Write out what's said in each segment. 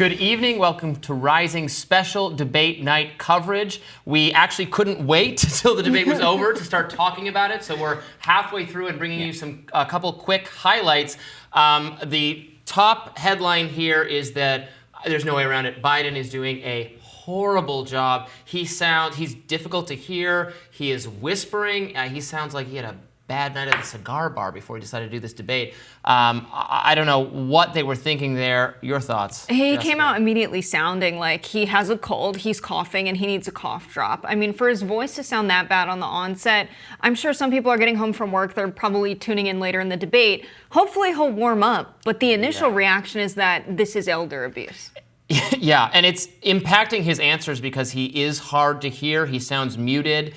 Good evening. Welcome to Rising special debate night coverage. We actually couldn't wait until the debate was over to start talking about it, so we're halfway through and bringing you a couple quick highlights. The top headline here is that there's no way around it. Biden is doing a horrible job. He's difficult to hear. He is whispering. He sounds like he had a bad night at the cigar bar before he decided to do this debate. I don't know what they were thinking there. Your thoughts? He came out immediately sounding like he has a cold, he's coughing, and he needs a cough drop. I mean, for his voice to sound that bad on the onset, I'm sure some people are getting home from work. They're probably tuning in later in the debate. Hopefully he'll warm up, but the initial reaction is that this is elder abuse. Yeah, and it's impacting his answers because he is hard to hear. He sounds muted.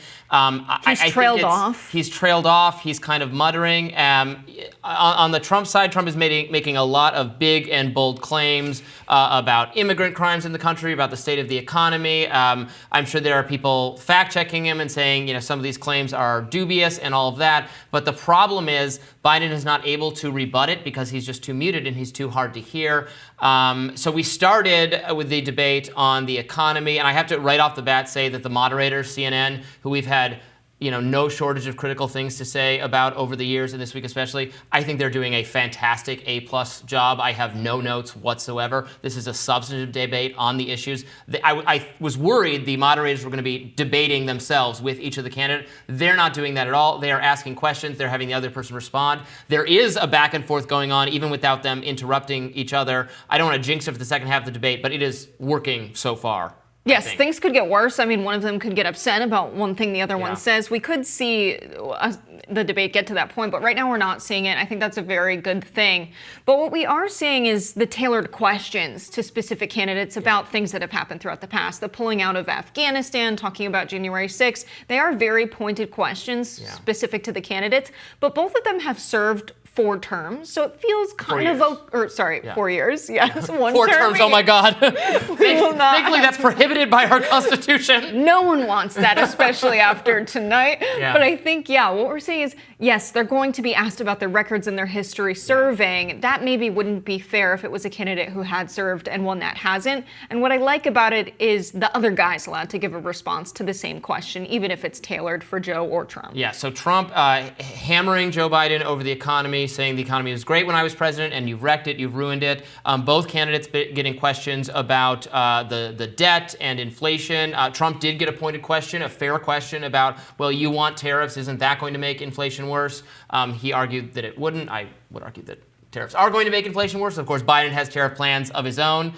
He's trailed off. He's trailed off. He's kind of muttering. On the Trump side, Trump is making a lot of big and bold claims about immigrant crimes in the country, about the state of the economy. I'm sure there are people fact-checking him and saying, you know, some of these claims are dubious and all of that. But the problem is Biden is not able to rebut it because he's just too muted and he's too hard to hear. So we started with the debate on the economy, and I have to right off the bat say that the moderator, CNN, who we've had no shortage of critical things to say about over the years and this week especially, I think they're doing a fantastic A-plus job. I have no notes whatsoever. This is a substantive debate on the issues. I was worried the moderators were going to be debating themselves with each of the candidates. They're not doing that at all. They are asking questions. They're having the other person respond. There is a back and forth going on, even without them interrupting each other. I don't want to jinx it for the second half of the debate, but it is working so far. Yes, things could get worse. I mean, one of them could get upset about one thing the other one says. We could see the debate get to that point, but right now we're not seeing it. I think that's a very good thing. But what we are seeing is the tailored questions to specific candidates about things that have happened throughout the past. The pulling out of Afghanistan, talking about January 6th. They are very pointed questions specific to the candidates, but both of them have served 4 terms, so it feels kind of 4 years. Yes, 1 4 term. terms. Oh my God! Thankfully, that's prohibited by our Constitution. No one wants that, especially after tonight. But I think, what we're saying is, yes, they're going to be asked about their records and their history serving. That maybe wouldn't be fair if it was a candidate who had served and one that hasn't. And what I like about it is the other guy's allowed to give a response to the same question, even if it's tailored for Joe or Trump. Yeah. So Trump hammering Joe Biden over the economy, saying the economy was great when I was president, and you've wrecked it, you've ruined it. Both candidates getting questions about the debt and inflation. Trump did get a pointed question, a fair question about, well, you want tariffs, isn't that going to make inflation worse? He argued that it wouldn't. I would argue that tariffs are going to make inflation worse. Of course, Biden has tariff plans of his own.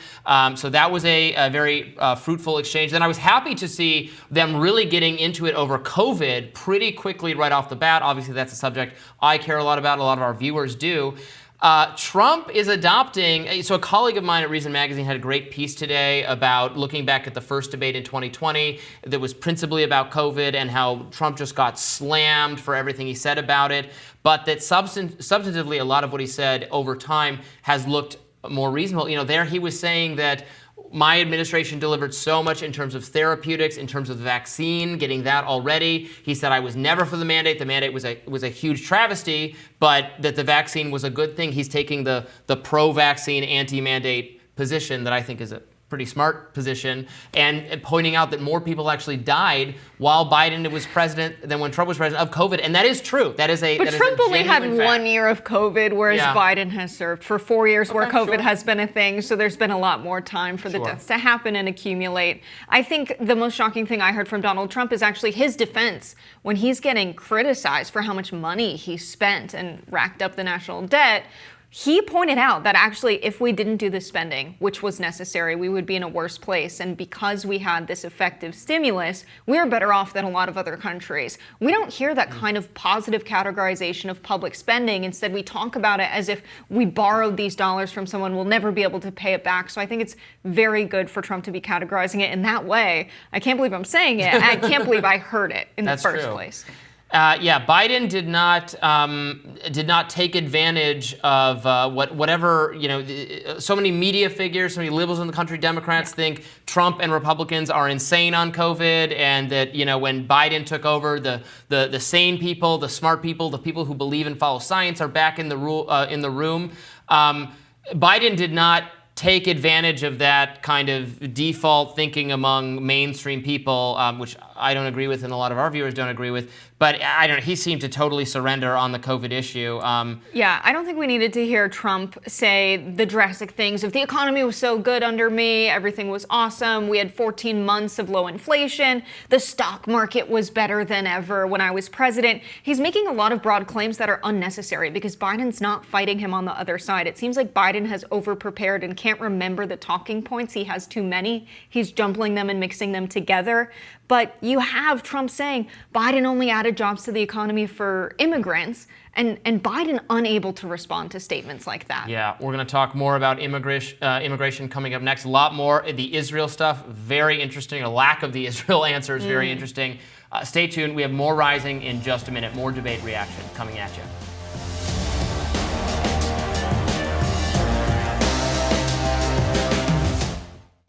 So that was a very fruitful exchange. Then I was happy to see them really getting into it over COVID pretty quickly right off the bat. Obviously, that's a subject I care a lot about. A lot of our viewers do. Trump is adopting, so a colleague of mine at Reason Magazine had a great piece today about looking back at the first debate in 2020 that was principally about COVID and how Trump just got slammed for everything he said about it, but that substantively a lot of what he said over time has looked more reasonable. There he was saying that my administration delivered so much in terms of therapeutics, in terms of the vaccine, getting that already. He said, I was never for the mandate. The mandate was a huge travesty, but that the vaccine was a good thing. He's taking the pro-vaccine, anti-mandate position that I think is a pretty smart position, and pointing out that more people actually died while Biden was president than when Trump was president of COVID, and that is true. But Trump only had 1 year of COVID, whereas Biden has served for 4 years where COVID has been a thing, so there's been a lot more time for the deaths to happen and accumulate. I think the most shocking thing I heard from Donald Trump is actually his defense when he's getting criticized for how much money he spent and racked up the national debt. He pointed out that actually if we didn't do the spending, which was necessary, we would be in a worse place. And because we had this effective stimulus, we're better off than a lot of other countries. We don't hear that kind of positive categorization of public spending. Instead, we talk about it as if we borrowed these dollars from someone, we'll never be able to pay it back. So I think it's very good for Trump to be categorizing it in that way. I can't believe I'm saying it. I can't believe I heard it in the first place. Biden did not take advantage of whatever, so many media figures, so many liberals in the country, Democrats think Trump and Republicans are insane on COVID, and that, when Biden took over, the sane people, the smart people, the people who believe and follow science are back in the room. Biden did not take advantage of that kind of default thinking among mainstream people, which I don't agree with and a lot of our viewers don't agree with. But I don't know, he seemed to totally surrender on the COVID issue. Yeah, I don't think we needed to hear Trump say the drastic things of the economy was so good under me, everything was awesome, we had 14 months of low inflation, the stock market was better than ever when I was president. He's making a lot of broad claims that are unnecessary because Biden's not fighting him on the other side. It seems like Biden has overprepared and can't remember the talking points. He has too many. He's jumbling them and mixing them together. But you have Trump saying Biden only added jobs to the economy for immigrants, and Biden unable to respond to statements like that. Yeah, we're going to talk more about immigration coming up next. A lot more. The Israel stuff, very interesting. A lack of the Israel answer is very interesting. Stay tuned. We have more Rising in just a minute. More debate reaction coming at you.